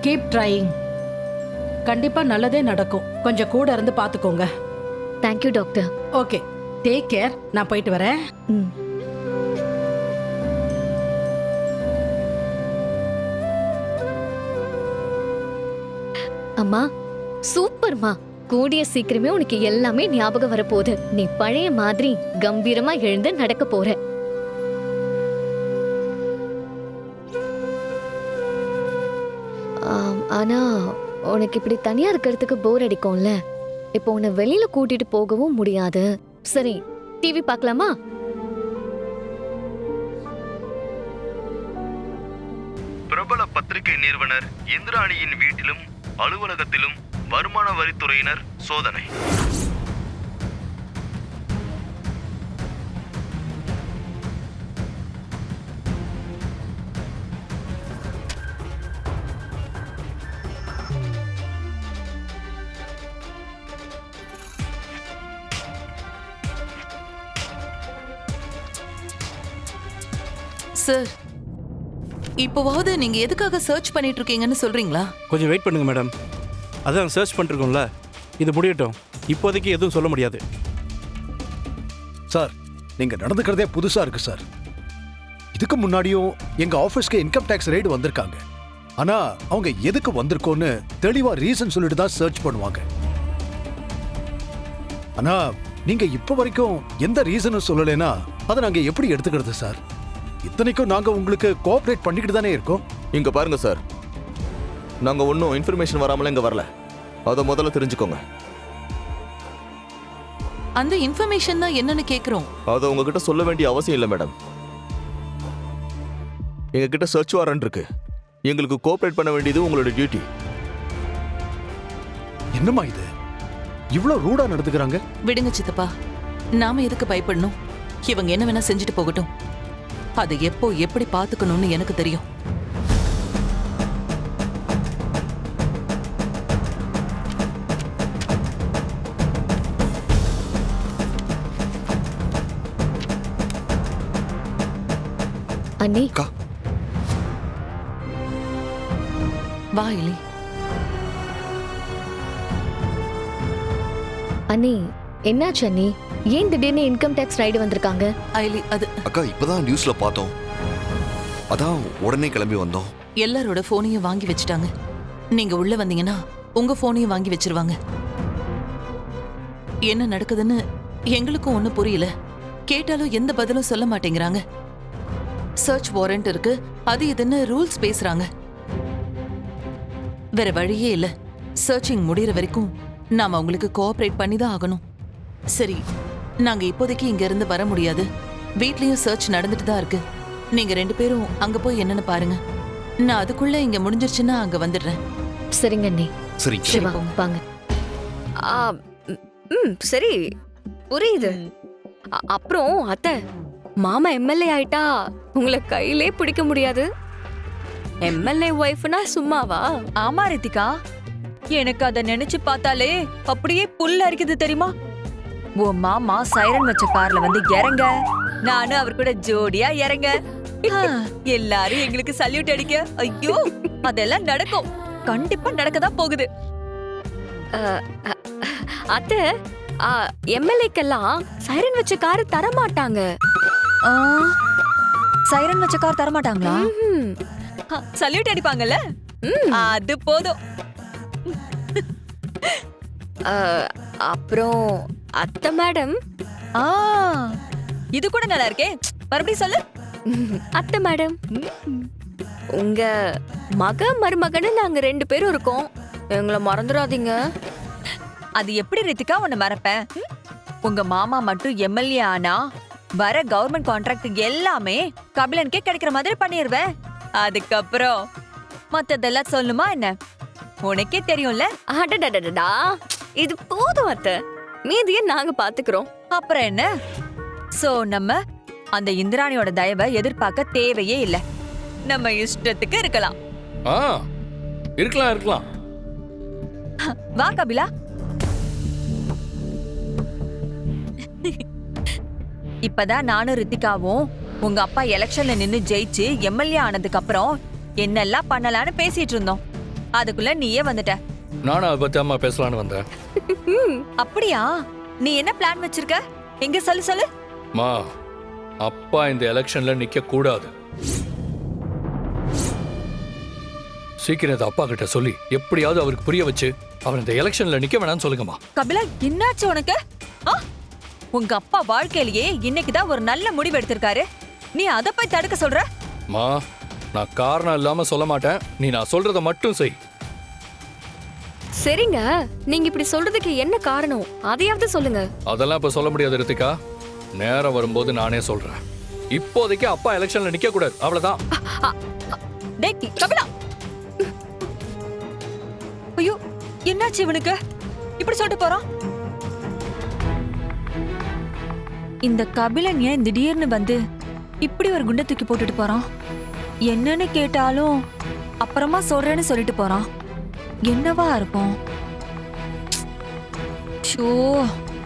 Keep trying. கண்டிப்பா நல்லதே நடக்கும். கொஞ்சம் கூட இருந்து பாத்துக்கோங்க. Thank you doctor. Okay, take care. நான் போயிட்டு வரேன். ம். அம்மா சூப்பர்மா. கூடிய சீக்கிரமே உனக்கு எல்லாமே ஞாபகம் வரப்போகுது. நீ பழைய மாதிரி கம்பீரமா எழுந்து நடக்க போற. ஆனா உனக்கு இப்படி தனியா இருக்கிறதுக்கு போர் அடிக்கும்ல. இப்போ உன்னை வெளியில கூட்டிட்டு போகவும் முடியாது. சரி, டிவி பார்க்கலாமா? பிரபல பத்திரிகை நிறுவனர் இந்திராணியின் வீட்டிலும் அலுவலகத்திலும் வருமான வரித்துறையினர் சோதனை. சார், இப்போவாவது நீங்க எதுக்காக சர்ச் பண்ணிட்டு இருக்கீங்கன்னு சொல்றீங்களா? கொஞ்சம் வெயிட் பண்ணுங்க மேடம். அதான் சர்ச் பண்ணிருக்கோம்ல, இது முடியட்டும். இப்போதைக்கு எதுவும் சொல்ல முடியாது. சார், நீங்க நடந்துக்கிறதே புதுசா இருக்கு சார். இதுக்கு முன்னாடியும் எங்க ஆபீஸ்க்கு இன்கம் டாக்ஸ் ரைடு வந்திருக்காங்க. ஆனா அவங்க எதுக்கு வந்திருக்கோன்னு தெளிவா ரீசன் சொல்லிட்டு தான் சர்ச் பண்ணுவாங்க. ஆனா நீங்க இப்ப வரைக்கும் எந்த ரீசனும் சொல்லலைன்னா அதை நாங்க எப்படி எடுத்துக்கிறது சார்? இத்தனைக்கும் நாங்க உங்களுக்கு கோஆபரேட் பண்ணிக்கிட்டு தானே இருக்கோம். இங்க பாருங்க சார், நாங்க ஒன்னும் இன்ஃபர்மேஷன் வராமல இங்க வரல. அத முதல்ல தெரிஞ்சுக்கோங்க. அந்த இன்ஃபர்மேஷன் தான் என்னன்னு கேக்குறோம். அத உங்ககிட்ட சொல்ல வேண்டிய அவசியம் இல்லை மேடம். எங்க கிட்ட சர்ச் வாரண்ட் இருக்கு. எங்களுக்கு கோஆபரேட் பண்ண வேண்டியது உங்களோட டியூட்டி. என்னம்மா இது இவ்வளவு ரூடா நடந்துக்கிறாங்க? விடுங்க சித்தப்பா, நாம எதுக்கு பயப்படணும்? இவங்க என்ன வேணா செஞ்சுட்டு போகட்டும். அதை எப்போ எப்படி பாத்துக்கணும்னு எனக்கு தெரியும். அண்ணி, வா எலி. அண்ணி என்னாச்சு அண்ணி? ஏன் திடீர்னு இன்கம் டாக்ஸ் ரைடு வந்திருக்காங்க? ஐலி, அது அக்கா இப்பதான் நியூஸ்ல பார்த்தோம். அதான் உடனே கிளம்பி வந்தோம். எல்லாரோட போனையும் வாங்கி வச்சுட்டாங்க. நீங்க உள்ள வந்தீங்கன்னா உங்க போனையும் வாங்கி வச்சிருவாங்க. என்ன நடக்குதுன்னு எங்களுக்கும் ஒண்ணும் புரியல. கேட்டாலும் எந்த பதிலும் சொல்ல மாட்டேங்கிறாங்க. சர்ச் வாரண்ட் இருக்கு, அது இதுன்னு ரூல்ஸ் பேசுறாங்க. வேற வழியே இல்ல. சர்ச்சிங் முடியற வரைக்கும் நாம அவங்களுக்கு கோஆபரேட் பண்ணி தான் ஆகணும். சரி, நாங்க இப்போதைக்கு இங்க இருந்து வர முடியாது. வீட்லயும் சர்ச் நடந்துட்டு தான் இருக்கு. நீங்க 2 பேரும் அங்க போய் என்னன்னு பாருங்க. நான் அதுக்குள்ள இங்க முடிஞ்சிருச்சுன்னா அங்க வந்துடுறேன். சரிங்க அண்ணி. சரி சிவா, வாங்க. சரி, புரியுது. அப்புறம் அத்தை, மாமா எம்எல்ஏ ஆயிட்டா உங்களை கையிலே பிடிக்க முடியாது. எம்எல்ஏ ஒய்ஃப்னா சும்மாவா? ஆமா ரித்திகா, எனக்கு அத நினைச்சு பார்த்தாலே அப்படியே புல் அரிக்குது தெரியுமா? உன் மாமா சைரன் வச்ச கார்ல வந்து இறங்க, நானும் அவர் கூட ஜோடியா இறங்க, எல்லாரும் எங்களுக்கு சல்யூட் அடிக்க. ஐயோ, அதெல்லாம் நடக்கும். கண்டிப்பா நடக்கதான் போகுது. அத்தை, எம்எல்ஏக்கெல்லாம் சைரன் வச்ச கார் தர மாட்டாங்க. சைரன் வச்ச கார் தர மாட்டாங்களா? சல்யூட் அடிப்பாங்கல்ல, அது போதும். அப்புறம் அத்தை மேடம், இது கூட நல்லா இருக்கே. மறுபடியும் சொல்லு. அத்தை மேடம், உங்க மருமகன்னு நாங்க 2 பேரும் இருக்கோம். எங்களை மறந்துடாதீங்க. அது எப்படி ரித்திகா உன்னை மறப்பேன்? உங்க மாமா மட்டும் எம்எல்ஏ ஆனா வர கவர்மெண்ட் கான்ட்ராக்ட் எல்லாமே கபிலனுக்கே கிடைக்கிற மாதிரி பண்ணிடுவேன். அதுக்கப்புறம் மத்ததெல்லாம் சொல்லுமா என்ன? உனக்கே தெரியும்ல. அடடடடா, இது போதும் அத்தை, மீதியை நாங்க பாத்துக்கிறோம். அப்புறம் என்ன? சோ நம்ம அந்த இந்திராணியோட தயவை எதிர்பார்க்க தேவையே இல்ல. நம்ம இஷ்டத்துக்கு இருக்கலாம். இருக்கலாம். வா கபிலா. இப்பதான் நானும் ரித்திகாவும் உங்க அப்பா எலெக்ஷன்ல நின்னு ஜெயிச்சு எம்எல்ஏ ஆனதுக்கு அப்புறம் என்னெல்லாம் பண்ணலான்னு பேசிட்டு இருந்தோம். அதுக்குள்ள நீயே வந்துட்ட. நானும் அதை பத்தி அம்மா பேசலான்னு வந்தேன். அப்படியா? நீ என்ன பிளான் வச்சிருக்க? எங்க சொல்லு சொல்லு. மா, அப்பா இந்த எலெக்ஷன்ல நிக்க கூடாது. சீக்கிரம் இதை அப்பா கிட்ட சொல்லி எப்படியாவது அவருக்கு புரிய வச்சு அவர் இந்த எலெக்ஷன்ல நிக்க வேணாம்னு சொல்லுங்கம்மா. கபிலா, என்னாச்சு உனக்கு? ஆ? உங்க அப்பா வாழ்க்கையிலேயே இன்னைக்குதான் ஒரு நல்ல முடிவு எடுத்திருக்காரு. நீ அதை போய் தடுக்க சொல்ற? மா, நான் காரணம் இல்லாம சொல்ல மாட்டேன். நீ நான் சொல்றத மட்டும் செய். சரிங்க, நீங்க இப்படி சொல்றதுக்கு என்ன காரணம் அதையாவது சொல்லுங்க. அதெல்லாம் இப்ப சொல்ல முடியாது ரித்திகா. நேரம் வரும்போது நானே சொல்றேன். இப்போதைக்கு அப்பா எலெக்ஷன்ல நிக்க கூடாது, அவ்வளவுதான். டேய் கபிலா. ஐயோ, என்னாச்சு இவனுக்கு? இப்படி சொல்லிட்டு போறான். இந்த கபிலன் ஏன் திடீர்னு வந்து இப்படி ஒரு குண்டை தூக்கி போட்டுட்டு போறான்? என்னன்னு கேட்டாலும் அப்புறமா சொல்றேன்னு சொல்லிட்டு போறான். என்னவா இருக்கும்? ஷோ,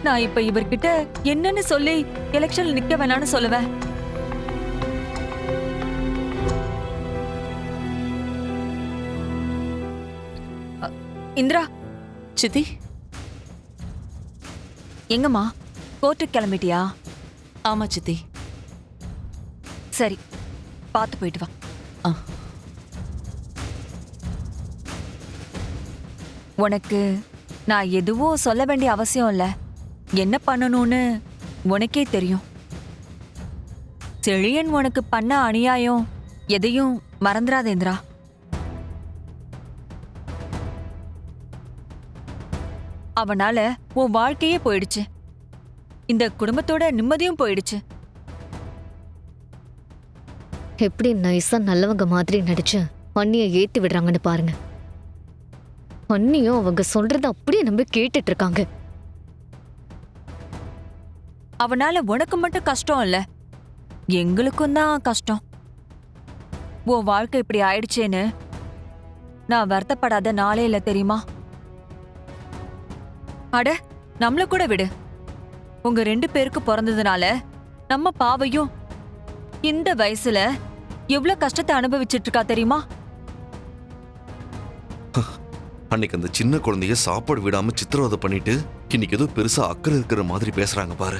நான் இப்ப இவர்கிட்ட என்னன்னு சொல்லி எலெக்ஷன்ல நிக்க வேணாம்னு சொல்லுவேன். இந்திரா. சித்தி, எங்கம்மா? கோர்ட்டுக்கு கிளம்பிட்டியா? ஆமா சித்தி. சரி, பார்த்து போயிட்டு வா. ஆ. உனக்கு நான் எதுவும் சொல்ல வேண்டிய அவசியம் இல்ல. என்ன பண்ணணும்னு உனக்கே தெரியும். செழியன் உனக்கு பண்ண அநியாயம் எதையும் மறந்துடாத இந்திரா. அவனால உன் வாழ்க்கையே போயிடுச்சு. இந்த குடும்பத்தோட நிம்மதியும் போயிடுச்சு. எப்படி நைஸா நல்லவங்க மாதிரி நடிச்சு அண்ணியை ஏத்தி விடுறாங்கன்னு பாருங்க. அண்ணியும் அவங்க சொல்றத அப்படியே நம்பி கேட்டுட்டு இருக்காங்க. அவனால உனக்கு மட்டும் கஷ்டம் இல்ல, எங்களுக்கும் தான் கஷ்டம். உன் வாழ்க்கை இப்படி ஆயிடுச்சேன்னு நான் வருத்தப்படாத நாளே இல்ல தெரியுமா? அட, நம்மள கூட விடு. உங்க 2 பேருக்கு பிறந்ததுனால நம்ம பாவையும் இந்த வயசுல எவ்வளவு கஷ்டத்தை அனுபவிச்சிட்டு இருக்கா தெரியுமா? அன்னைக்கு அந்த சின்ன குழந்தைய சாப்பாடு விடாம சித்திரவதை பண்ணிட்டு இன்னைக்கு ஏதோ பெருசா அக்கறை இருக்கிற மாதிரி பேசுறாங்க பாரு.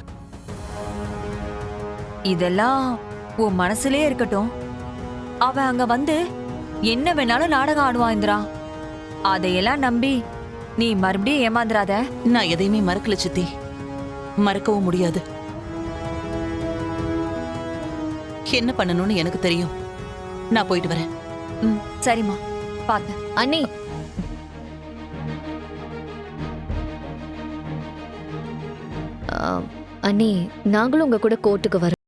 இதெல்லாம் உன் மனசுலயே இருக்கட்டும். அவன் அங்க வந்து என்ன வேணாலும் நாடகம் ஆடுவான் இந்திரா. அதையெல்லாம் நம்பி நீ மறுபடியும் ஏமாந்துராத. நான் எதையுமே மறக்கல சித்தி, மறக்கவும் முடியாது. என்ன பண்ணணும்னு எனக்கு தெரியும். நான் போயிட்டு வரேன். சரிம்மா, பாத்து. அண்ணி, அண்ணி, நாங்களும் உங்க கூட கோர்ட்டுக்கு வரோம்.